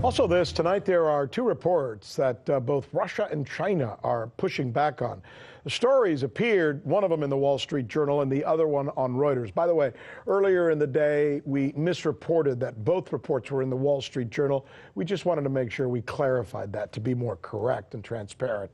Also this, tonight there are two reports that both Russia and China are pushing back on. The stories appeared, one of them in the Wall Street Journal and the other one on Reuters. By the way, earlier in the day, we misreported that both reports were in the Wall Street Journal. We just wanted to make sure we clarified that to be more correct and transparent.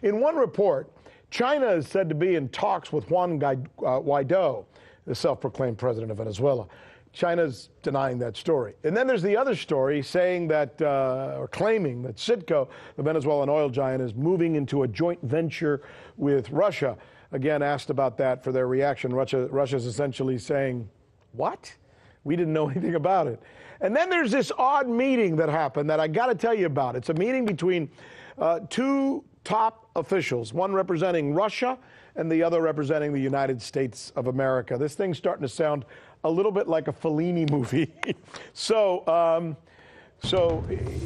In one report, China is said to be in talks with Juan Guaido, the self-proclaimed president of Venezuela. China's denying that story. And then there's the other story saying that, or claiming that CITGO, the Venezuelan oil giant, is moving into a joint venture with Russia. Again, asked about that for their reaction. Russia's essentially saying, what? We didn't know anything about it. And then there's this odd meeting that happened that I got to tell you about. It's a meeting between two top officials, one representing Russia and the other representing the United States of America. This thing's starting to sound a little bit like a Fellini movie. So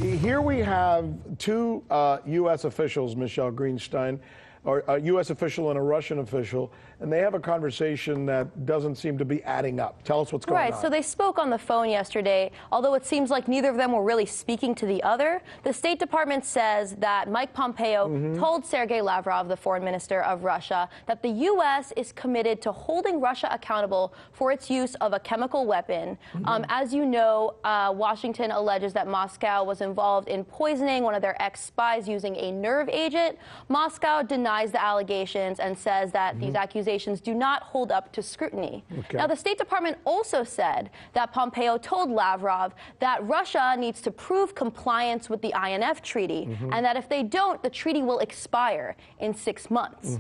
here we have two U.S. officials, Michele Greenstein, or a U.S. official and a Russian official, and they have a conversation that doesn't seem to be adding up. Tell us what's going on. Right, so they spoke on the phone yesterday, although it seems like neither of them were really speaking to the other. The State Department says that Mike Pompeo told Sergey Lavrov, the foreign minister of Russia, that the U.S. is committed to holding Russia accountable for its use of a chemical weapon. As you know, Washington alleges that Moscow was involved in poisoning one of their ex-spies using a nerve agent. Moscow denies the allegations and says that these accusations do not hold up to scrutiny. Now, the State Department also said that Pompeo told Lavrov that Russia needs to prove compliance with the INF Treaty, and that if they don't, the treaty will expire in 6 months.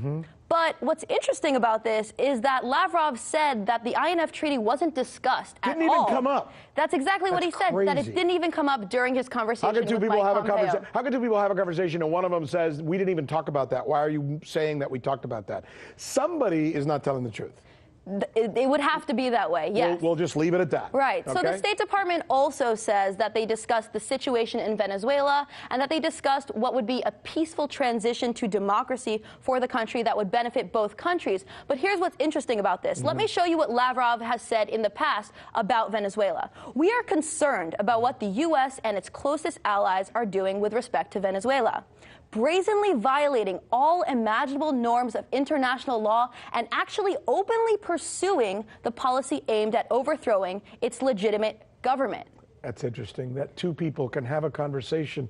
But what's interesting about this is that Lavrov said that the INF Treaty wasn't discussed at all. Didn't even come up. That's exactly what he said, that it didn't even come up during his conversation with Mike Pompeo. How can two people have a conversation and one of them says, we didn't even talk about that? Why are you saying that we talked about that? Somebody is not telling the truth. It would have to be that way, yes. We'll just leave it at that. Right. Okay. So the State Department also says that they discussed the situation in Venezuela and that they discussed what would be a peaceful transition to democracy for the country that would benefit both countries. But here's what's interesting about this. Let me show you what Lavrov has said in the past about Venezuela. We are concerned about what the U.S. and its closest allies are doing with respect to Venezuela, brazenly violating all imaginable norms of international law and actually openly pursuing the policy aimed at overthrowing its legitimate government. That's interesting that two people can have a conversation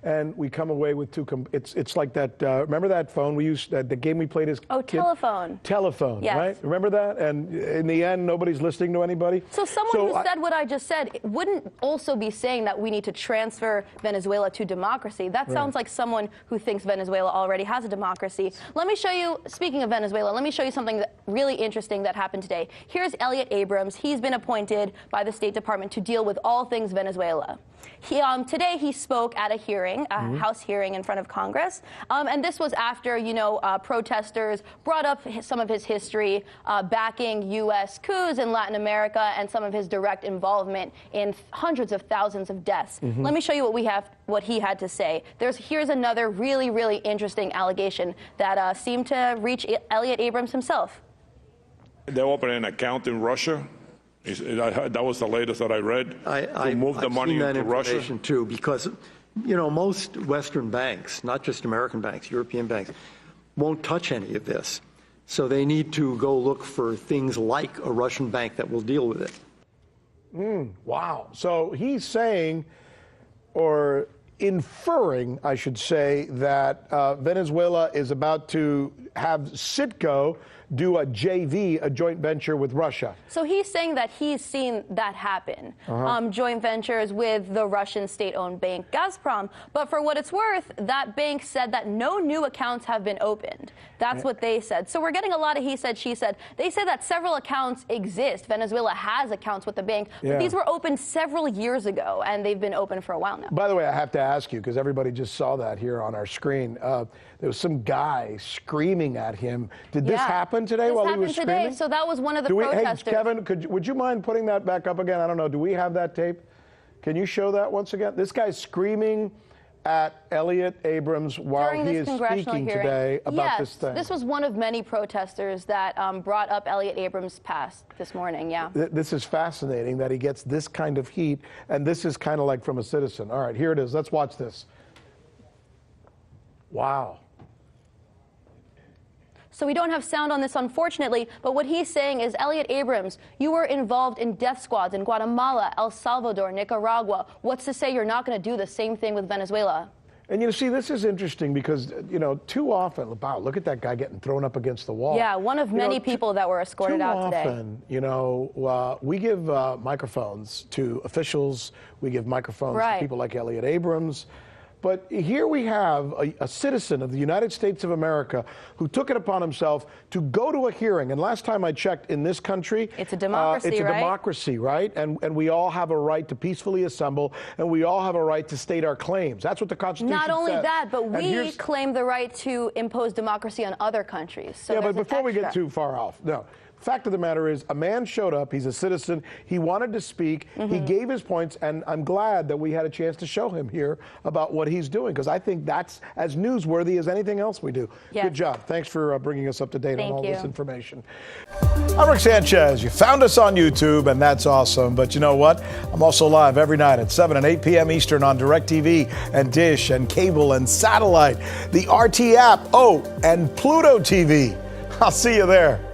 and we come away with two. It's like that. Remember that phone we used? The game we played as kids? Telephone. Telephone, yes. Right? Remember that? And in the end, nobody's listening to anybody. So someone who said what I just said wouldn't also be saying that we need to transfer Venezuela to democracy. That sounds like someone who thinks Venezuela already has a democracy. Let me show you. Speaking of Venezuela, let me show you something really interesting that happened today. Here's Eliott Abrams. He's been appointed by the State Department to deal with all things Venezuela. Today he spoke at a hearing, a House hearing in front of Congress, and this was after, protesters brought up some of his history backing U.S. coups in Latin America and some of his direct involvement in hundreds of thousands of deaths. Let me show you what he had to say. Here's another really, really interesting allegation that seemed to reach Eliott Abrams himself. They opened an account in Russia. That was the latest that I read. I moved the money into Russia too, because most Western banks, not just American banks, European banks, won't touch any of this. So they need to go look for things like a Russian bank that will deal with it. Wow. So he's saying, or inferring, I should say, that Venezuela is about to have CITGO do a JV, a joint venture with Russia. So he's saying that he's seen that happen, joint ventures with the Russian state-owned bank Gazprom. But for what it's worth, that bank said that no new accounts have been opened. That's what they said. So we're getting a lot of he said, she said. They say that several accounts exist. Venezuela has accounts with the bank, but these were opened several years ago, and they've been open for a while now. By the way, I have to ask you, because everybody just saw that here on our screen. There was some guy screaming at him. Did this happen today while he was screaming? Today, so that was one of the protesters. Hey, Kevin, would you mind putting that back up again? I don't know. Do we have that tape? Can you show that once again? This guy's screaming at Eliott Abrams while During he this is congressional speaking hearing. today about this thing? This was one of many protesters that brought up Eliott Abrams' past this morning, yeah. This is fascinating that he gets this kind of heat, and this is kind of like from a citizen. All right, here it is. Let's watch this. Wow. So we don't have sound on this, unfortunately, but what he's saying is, Eliott Abrams, you were involved in death squads in Guatemala, El Salvador, Nicaragua. What's to say you're not going to do the same thing with Venezuela? And you see, this is interesting because, too often, wow, look at that guy getting thrown up against the wall. Yeah, one of many people that were escorted out today. Too often, we give microphones to officials, we give microphones to people like Eliott Abrams. But here we have a citizen of the United States of America who took it upon himself to go to a hearing. And last time I checked, in this country, it's a democracy, it's a right? democracy, right? And we all have a right to peacefully assemble, and we all have a right to state our claims. That's what the Constitution says. Not only that, but we claim the right to impose democracy on other countries. So yeah, but before we get too far off, no. Fact of the matter is, a man showed up. He's a citizen. He wanted to speak. He gave his points, and I'm glad that we had a chance to show him here about what he's doing, because I think that's as newsworthy as anything else we do. Yes. Good job. Thanks for bringing us up to date on all this information. I'm Rick Sanchez. You found us on YouTube, and that's awesome. But you know what? I'm also live every night at 7 and 8 p.m. Eastern on DirecTV and Dish and cable and satellite, the RT app, and Pluto TV. I'll see you there.